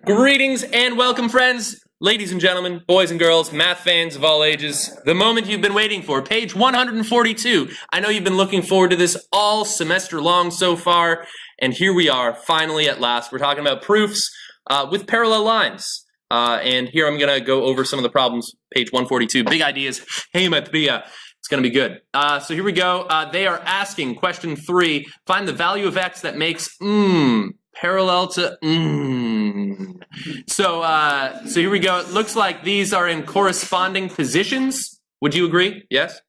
Greetings and welcome, friends, ladies and gentlemen, boys and girls, math fans of all ages. The moment you've been waiting for, page 142. I know you've been looking forward to this all semester long so far, and here we are, finally at last. We're talking about proofs with parallel lines. And here I'm going to go over some of the problems, page 142. Big ideas, gematria. It's going to be good. So here we go. They are asking, question 3, find the value of x that makes parallel to So here we go. It looks like these are in corresponding positions. Would you agree? Yes?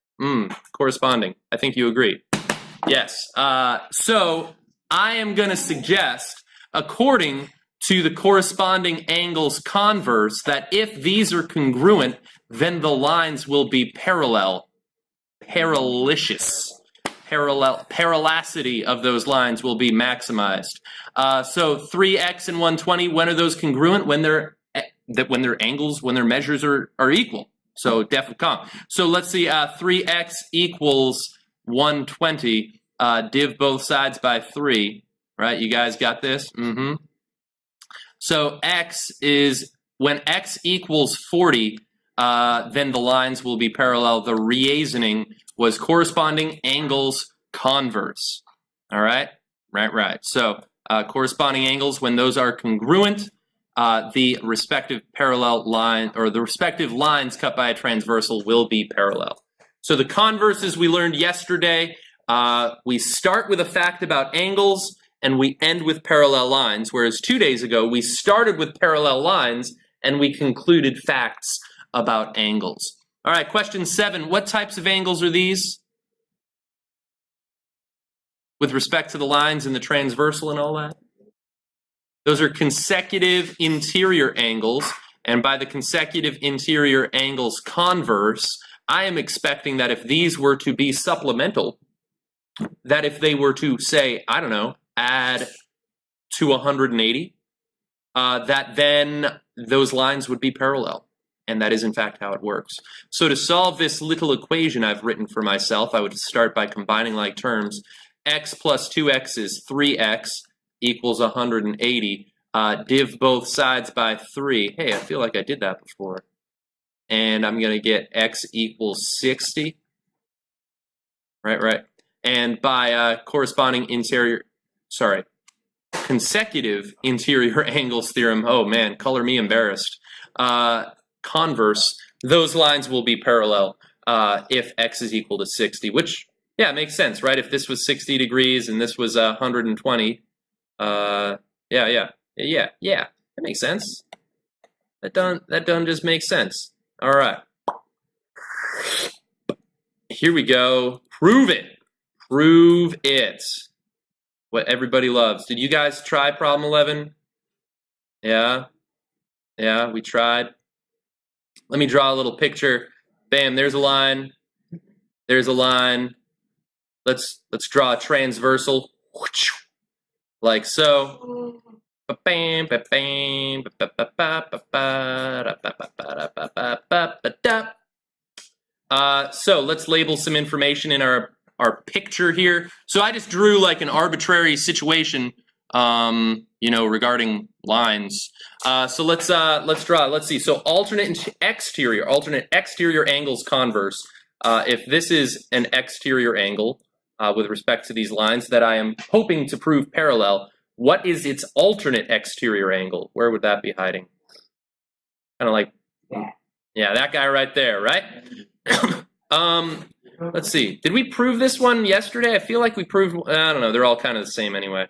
Corresponding. I think you agree. Yes. So I am going to suggest, according to the corresponding angles converse, that if these are congruent, then the lines will be parallel. Parallelity of those lines will be maximized. So 3x and 120, when are those congruent? When their angles, when their measures are equal. So def com. So let's see, 3x equals 120. Div both sides by 3. Right? You guys got this? So x is, when x equals 40, then the lines will be parallel. The reasoning was corresponding angles converse. All right? Right. So corresponding angles, when those are congruent, the respective parallel line, or the respective lines cut by a transversal, will be parallel. So the converses we learned yesterday, we start with a fact about angles and we end with parallel lines, whereas 2 days ago we started with parallel lines and we concluded facts about angles. All right, question 7. What types of angles are these? With respect to the lines and the transversal and all that? Those are consecutive interior angles, and by the consecutive interior angles converse, I am expecting that if these were to be supplemental, that if they were to, say, I don't know, add to 180, that then those lines would be parallel. And that is, in fact, how it works. So to solve this little equation I've written for myself, I would start by combining like terms. X plus 2x is 3x equals 180. Div both sides by 3. Hey, I feel like I did that before. And I'm going to get x equals 60. Right. And by corresponding consecutive interior angles theorem, oh man, color me embarrassed. Converse, those lines will be parallel if x is equal to 60, which, yeah, it makes sense, right? If this was 60 degrees and this was 120, yeah, that makes sense. That done just makes sense. All right. Here we go. Prove it. Prove it. What everybody loves. Did you guys try problem 11? Yeah, we tried. Let me draw a little picture. Bam, there's a line. There's a line. Let's draw a transversal. Like so. So let's label some information in our picture here. So I just drew like an arbitrary situation, regarding lines. So let's draw. Let's see. So alternate exterior angles converse. If this is an exterior angle with respect to these lines that I am hoping to prove parallel, what is its alternate exterior angle? Where would that be hiding? Kind of like, yeah, that guy right there, right? Let's see. Did we prove this one yesterday? I feel like we proved, I don't know, they're all kind of the same anyway.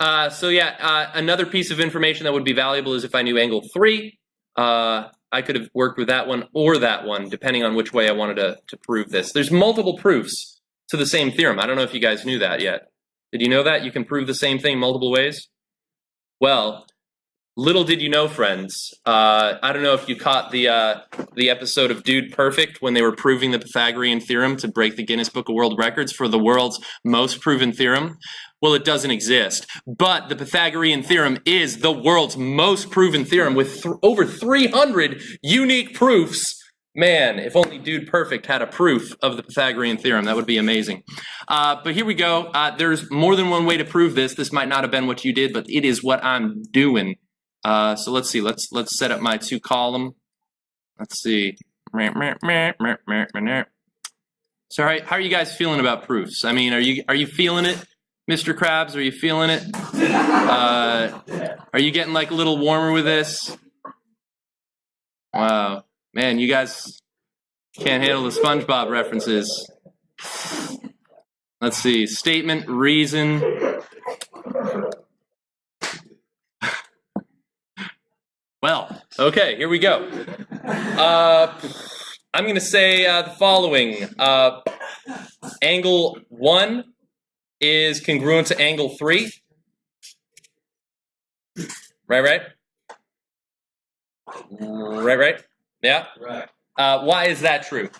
So yeah, another piece of information that would be valuable is if I knew angle 3, I could have worked with that one or that one, depending on which way I wanted to prove this. There's multiple proofs to the same theorem. I don't know if you guys knew that yet. Did you know that? You can prove the same thing multiple ways? Well, little did you know, friends. I don't know if you caught the episode of Dude Perfect when they were proving the Pythagorean theorem to break the Guinness Book of World Records for the world's most proven theorem. Well, it doesn't exist. But the Pythagorean theorem is the world's most proven theorem with over 300 unique proofs. Man, if only Dude Perfect had a proof of the Pythagorean theorem, that would be amazing. But here we go. There's more than one way to prove this. This might not have been what you did, but it is what I'm doing. So let's see. Let's set up my 2 column. Let's see. So how are you guys feeling about proofs? I mean, are you feeling it, Mr. Krabs? Are you feeling it? Are you getting like a little warmer with this? Wow, man, you guys can't handle the SpongeBob references. Let's see. Statement, reason. Well, okay, here we go. I'm going to say the following. Angle 1 is congruent to angle 3. Right? Right? Yeah? Right. Why is that true?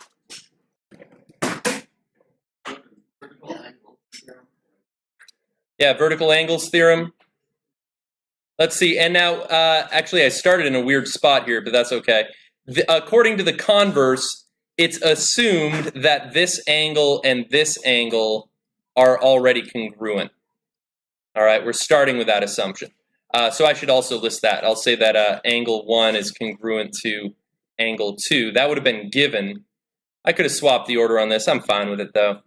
Yeah, vertical angles theorem. Let's see, and now, actually I started in a weird spot here, but that's okay. According to the converse, it's assumed that this angle and this angle are already congruent. All right, we're starting with that assumption. So I should also list that. I'll say that angle 1 is congruent to angle 2. That would have been given. I could have swapped the order on this. I'm fine with it, though.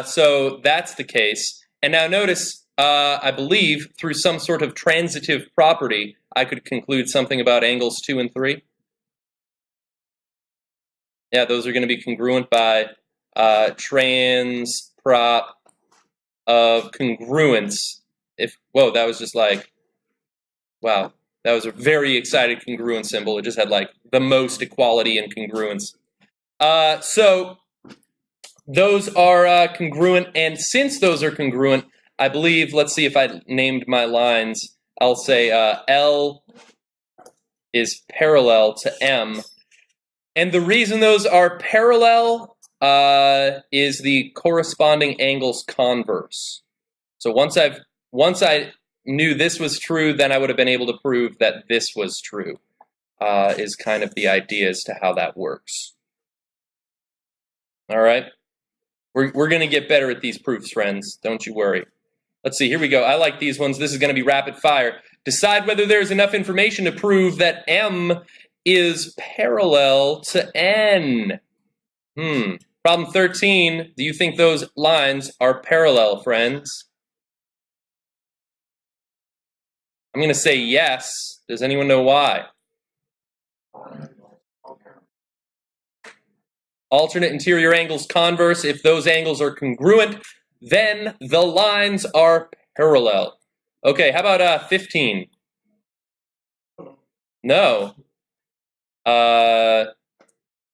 So that's the case. And now notice, I believe, through some sort of transitive property, I could conclude something about angles 2 and 3. Yeah, those are going to be congruent by trans prop of congruence. Whoa, that was just like, wow, that was a very excited congruent symbol. It just had like the most equality and congruence. So those are congruent, and since those are congruent, I believe, let's see if I named my lines, I'll say L is parallel to M. And the reason those are parallel is the corresponding angle's converse. So once I knew this was true, then I would have been able to prove that this was true, is kind of the idea as to how that works. All right? We're going to get better at these proofs, friends. Don't you worry. Let's see. Here we go. I like these ones. This is going to be rapid fire. Decide whether there's enough information to prove that M is parallel to N. Problem 13. Do you think those lines are parallel, friends? I'm going to say yes. Does anyone know why? Alternate interior angles converse. If those angles are congruent, then the lines are parallel. Okay, how about 15? No.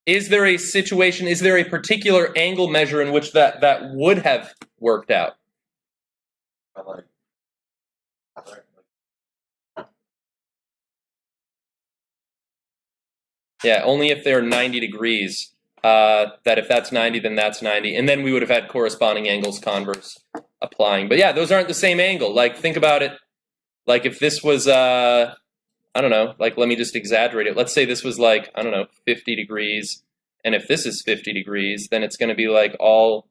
Is there a situation, is there a particular angle measure in which that would have worked out? Yeah, only if they're 90 degrees. That if that's 90, then that's 90. And then we would have had corresponding angles converse applying. But yeah, those aren't the same angle. Like, think about it. Like, if this was, I don't know, like, let me just exaggerate it. Let's say this was like, I don't know, 50 degrees. And if this is 50 degrees, then it's going to be like all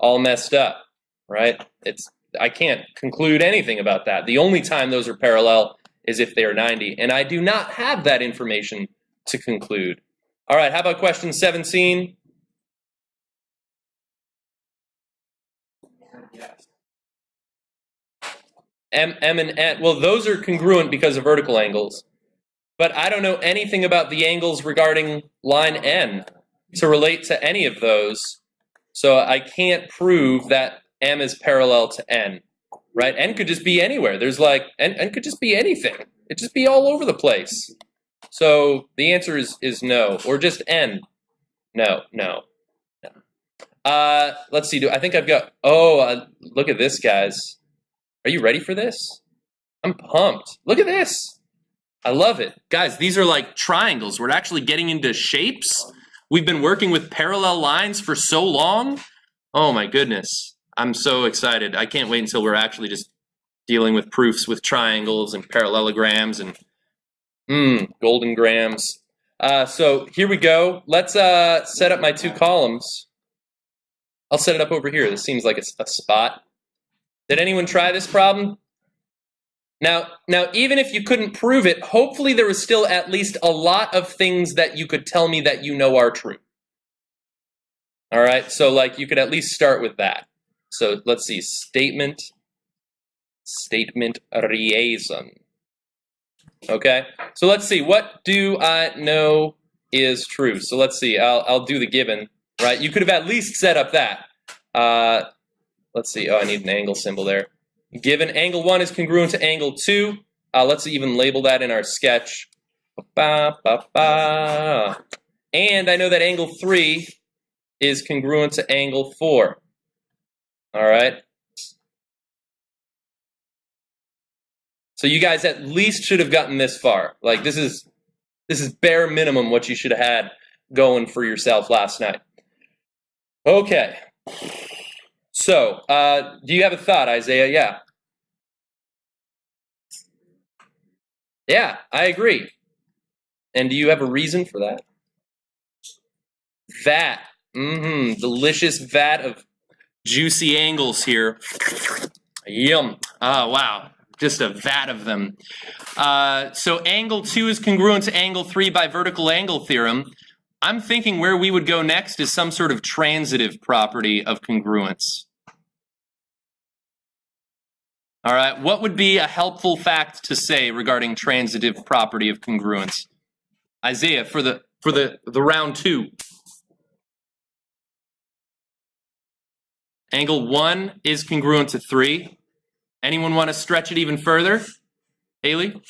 messed up, right? I can't conclude anything about that. The only time those are parallel is if they are 90. And I do not have that information to conclude. All right, how about question 17? M and N. Well, those are congruent because of vertical angles. But I don't know anything about the angles regarding line N to relate to any of those. So I can't prove that M is parallel to N, right? N could just be anywhere. There's like, N could just be anything. It'd just be all over the place. So the answer is no, or just N. No. Let's see. I think I've got. Look at this, guys. Are you ready for this? I'm pumped. Look at this. I love it, guys. These are like triangles. We're actually getting into shapes. We've been working with parallel lines for so long. Oh my goodness, I'm so excited. I can't wait until we're actually just dealing with proofs with triangles and parallelograms and golden grams. So here we go. Let's set up my 2 columns. I'll set it up over here. This seems like a spot. Did anyone try this problem? Now, even if you couldn't prove it, hopefully there was still at least a lot of things that you could tell me that you know are true. All right, so like you could at least start with that. So let's see, statement reason. Okay, so let's see, what do I know is true? So let's see, I'll do the given, right? You could have at least set up that. Let's see, oh, I need an angle symbol there. Given angle 1 is congruent to angle 2. Let's even label that in our sketch. And I know that angle 3 is congruent to angle 4. All right. So you guys at least should have gotten this far. Like this is bare minimum what you should have had going for yourself last night. Okay. So, do you have a thought, Isaiah? Yeah. Yeah, I agree. And do you have a reason for that? Vat. Delicious vat of juicy angles here. Yum. Oh, wow. Just a vat of them. So angle 2 is congruent to angle 3 by vertical angle theorem. I'm thinking where we would go next is some sort of transitive property of congruence. All right, what would be a helpful fact to say regarding transitive property of congruence? Isaiah, for the round 2. Angle 1 is congruent to 3. Anyone want to stretch it even further? Haley?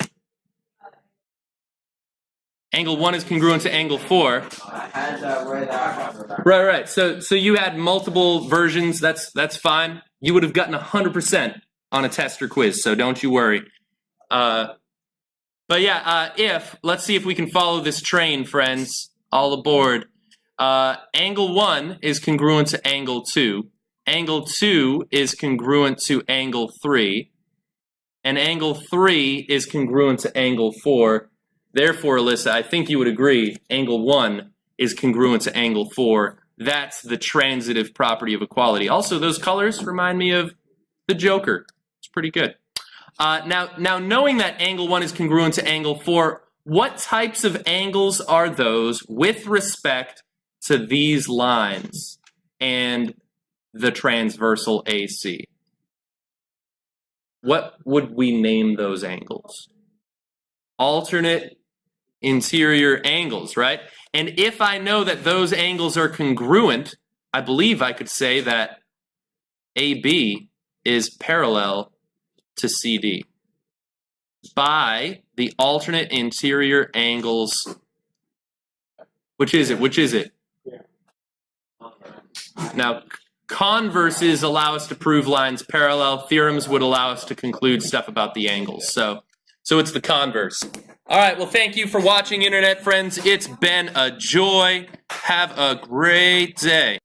Angle 1 is congruent to angle 4. Right. So you had multiple versions. That's fine. You would have gotten 100% on a test or quiz, so don't you worry. But yeah, let's see if we can follow this train, friends. All aboard. Angle 1 is congruent to angle 2. Angle 2 is congruent to angle 3. And angle 3 is congruent to angle 4. Therefore, Alyssa, I think you would agree, angle 1 is congruent to angle 4. That's the transitive property of equality. Also, those colors remind me of the Joker. It's pretty good. Now, knowing that angle 1 is congruent to angle 4, what types of angles are those with respect to these lines and the transversal AC? What would we name those angles? Alternate interior angles, right? And if I know that those angles are congruent, I believe I could say that AB is parallel to CD by the alternate interior angles. Which is it? Now, converses allow us to prove lines parallel. Theorems would allow us to conclude stuff about the angles. So it's the converse. All right, well, thank you for watching, Internet friends. It's been a joy. Have a great day.